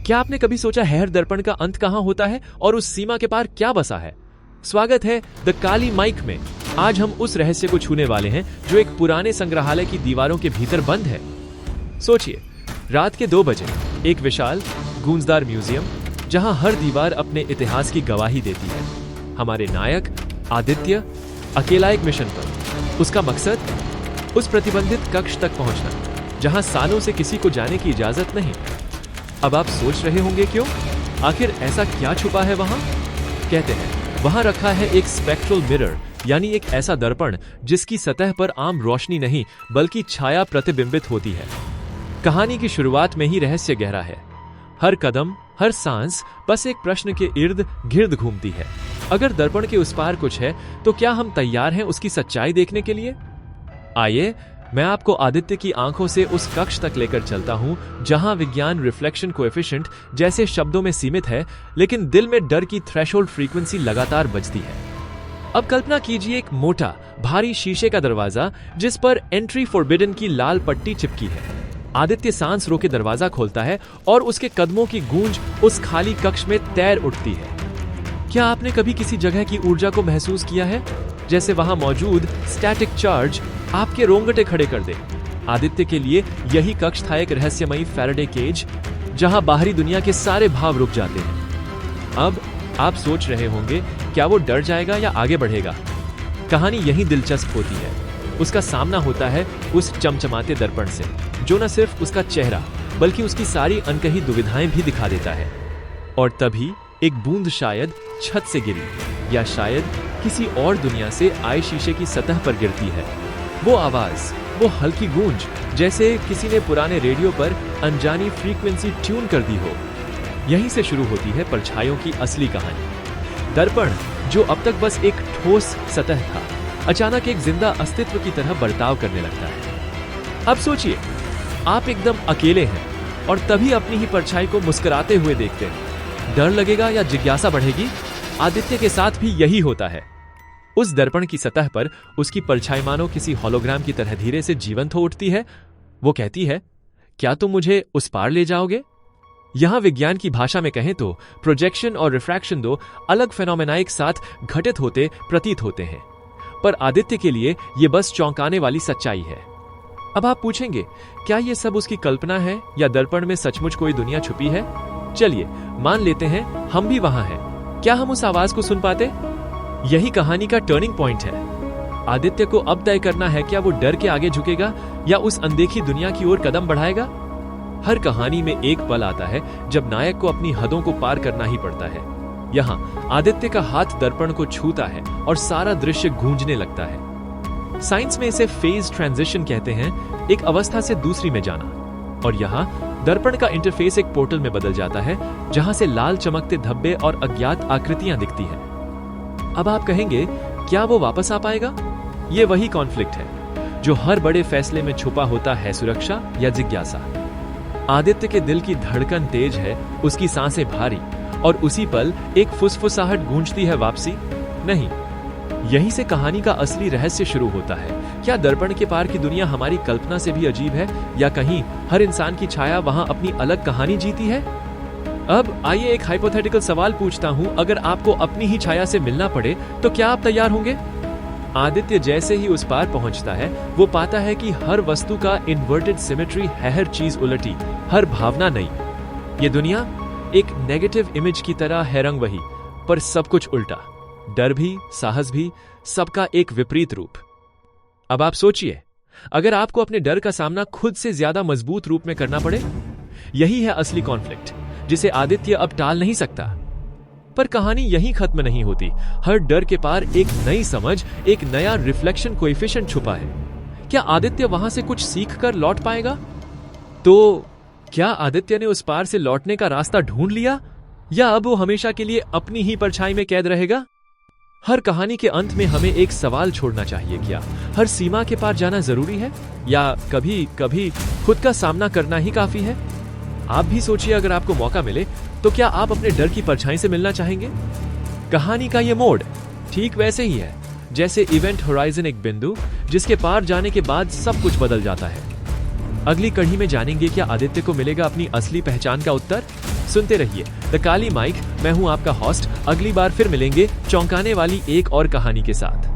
क्या आपने कभी सोचा है हर दर्पण का अंत कहां होता है और उस सीमा के पार क्या बसा है? स्वागत है द काली माइक में। आज हम उस रहस्य को छूने वाले हैं जो एक पुराने संग्रहालय की दीवारों के भीतर बंद है। सोचिए, रात के 2 बजे एक विशाल गूंजदार म्यूजियम जहां हर दीवार अपने इतिहास की गवाही देती है। हमारे नायक आदित्य अकेला एक मिशन पर। उसका मकसद उस प्रतिबंधित कक्ष तक पहुंचना जहां सालों से किसी को जाने की इजाजत नहीं। अब आप सोच रहे होंगे क्यों? आखिर ऐसा क्या छुपा है वहां? कहते हैं वहां रखा है एक स्पेक्ट्रल मिरर, यानी एक ऐसा दर्पण जिसकी सतह पर आम रोशनी नहीं बल्कि छाया प्रतिबिंबित होती है। कहानी की शुरुआत में ही रहस्य गहरा है। हर कदम, हर सांस बस एक प्रश्न के इर्द गिर्द घूमती है। अगर दर्पण के उस पार कुछ है तो क्या हम तैयार हैं उसकी सच्चाई देखने के लिए? आइए, मैं आपको आदित्य की आंखों से उस कक्ष तक लेकर चलता हूं जहां विज्ञान रिफ्लेक्शन कोएफिशिएंट जैसे शब्दों में सीमित है, लेकिन दिल में डर की थ्रेशोल्ड फ्रीक्वेंसी लगातार बजती है। अब कल्पना कीजिए एक मोटा भारी शीशे का दरवाजा जिस पर एंट्री फॉरबिडन की लाल पट्टी चिपकी है। आदित्य सांस रोके दरवाजा खोलता है और उसके कदमों की गूंज उस खाली कक्ष में तैर उठती है। क्या आपने कभी किसी जगह की ऊर्जा को महसूस किया है, जैसे वहां मौजूद स्टैटिक चार्ज आपके रोंगटे खड़े कर दे? आदित्य के लिए यही कक्ष था एक रहस्यमयी फैराडे केज जहां बाहरी दुनिया के सारे भाव रुक जाते हैं। अब आप सोच रहे होंगे, क्या वो डर जाएगा या आगे बढ़ेगा? कहानी यही दिलचस्प होती है। उसका सामना होता है उस चमचमाते दर्पण से जो न सिर्फ उसका चेहरा बल्कि उसकी सारी अनकही दुविधाएं भी दिखा देता है। और तभी एक बूंद शायद छत से गिरी या शायद किसी और दुनिया से आए शीशे की सतह पर गिरती है। वो आवाज, वो हल्की गूंज, जैसे किसी ने पुराने रेडियो पर अनजानी फ्रीक्वेंसी ट्यून कर दी हो। यहीं से शुरू होती है परछाइयों की असली कहानी। दर्पण जो अब तक बस एक ठोस सतह था, अचानक एक जिंदा अस्तित्व की तरह बर्ताव करने लगता है। अब सोचिए, आप एकदम अकेले हैं और तभी अपनी ही परछाई को मुस्कुराते हुए देखते हैं। डर लगेगा या जिज्ञासा बढ़ेगी? आदित्य के साथ भी यही होता है। उस दर्पण की सतह पर उसकी परछाई मानो किसी होलोग्राम की तरह धीरे से जीवंत हो उठती है। वो कहती है, क्या तुम मुझे उस पार ले जाओगे? यहां विज्ञान की भाषा में कहें तो प्रोजेक्शन और रिफ्रैक्शन 2 अलग फेनोमेना एक साथ घटित होते प्रतीत होते हैं, पर आदित्य के लिए यह बस चौंकाने वाली सच्चाई है। अब आप पूछेंगे, क्या यह सब उसकी कल्पना है या दर्पण में सचमुच कोई दुनिया छुपी है? चलिए मान लेते हैं हम भी वहां हैं। क्या हम उस आवाज को सुन पाते? यही कहानी का टर्निंग पॉइंट है। आदित्य को अब तय करना है, क्या वो डर के आगे झुकेगा या उस अनदेखी दुनिया की ओर कदम बढ़ाएगा? हर कहानी में एक पल आता है जब नायक को अपनी हदों को पार करना ही पड़ता है। यहाँ आदित्य का हाथ दर्पण को छूता है और सारा दृश्य गूंजने लगता है। साइंस में इसे फेज ट्रांजिशन कहते हैं, एक अवस्था से दूसरी में जाना। और यहाँ दर्पण का इंटरफेस एक पोर्टल में बदल जाता है जहां से लाल चमकते धब्बे और अज्ञात आकृतियां दिखती हैं। अब आप कहेंगे, क्या वो वापस आ पाएगा? ये वही कॉन्फ्लिक्ट है जो हर बड़े फैसले में छुपा होता है, सुरक्षा या जिज्ञासा। आदित्य के दिल की धड़कन तेज है, उसकी सांसें भारी, और उसी पल एक फुसफुसाहट गूंजती है, वापसी नहीं। यहीं से कहानी का असली रहस्य शुरू होता है। क्या दर्पण के पार की दुनिया हमारी कल्पना से भी अजीब है, या कहीं हर इंसान की छाया वहां अपनी अलग कहानी जीती है? अब आइए एक हाइपोथेटिकल सवाल पूछता हूं, अगर आपको अपनी ही छाया से मिलना पड़े तो क्या आप तैयार होंगे? आदित्य जैसे ही उस पार पहुंचता है, वो पाता है कि हर वस्तु का इन्वर्टेड सिमेट्री है, हर चीज उलटी, हर भावना नई। ये दुनिया एक नेगेटिव इमेज की तरह है, रंग वही पर सब कुछ उल्टा। डर भी, साहस भी, सबका एक विपरीत रूप। अब आप सोचिए, अगर आपको अपने डर का सामना खुद से ज्यादा मजबूत रूप में करना पड़े। यही है असली कॉन्फ्लिक्ट जिसे आदित्य अब टाल नहीं सकता। पर कहानी यहीं खत्म नहीं होती। हर डर के पार एक नई समझ, एक नया रिफ्लेक्शन कोएफिशिएंट छुपा है। क्या आदित्य वहां से कुछ सीख कर लौट पाएगा? तो क्या आदित्य ने उस पार से लौटने का रास्ता ढूंढ लिया, या अब वो हमेशा के लिए अपनी ही परछाई में कैद रहेगा? हर कहानी के अंत में हमें एक सवाल छोड़ना चाहिए, क्या हर सीमा के पार जाना जरूरी है, या कभी कभी खुद का सामना करना ही काफी है? आप भी सोचिए, अगर आपको मौका मिले तो क्या आप अपने डर की परछाई से मिलना चाहेंगे? कहानी का ये मोड़ ठीक वैसे ही है जैसे इवेंट होराइजन, एक बिंदु जिसके पार जाने के बाद सब कुछ बदल जाता है। अगली कड़ी में जानेंगे, क्या आदित्य को मिलेगा अपनी असली पहचान का उत्तर? सुनते रहिए द काली माइक। मैं हूं आपका हॉस्ट। अगली बार फिर मिलेंगे चौंकाने वाली एक और कहानी के साथ।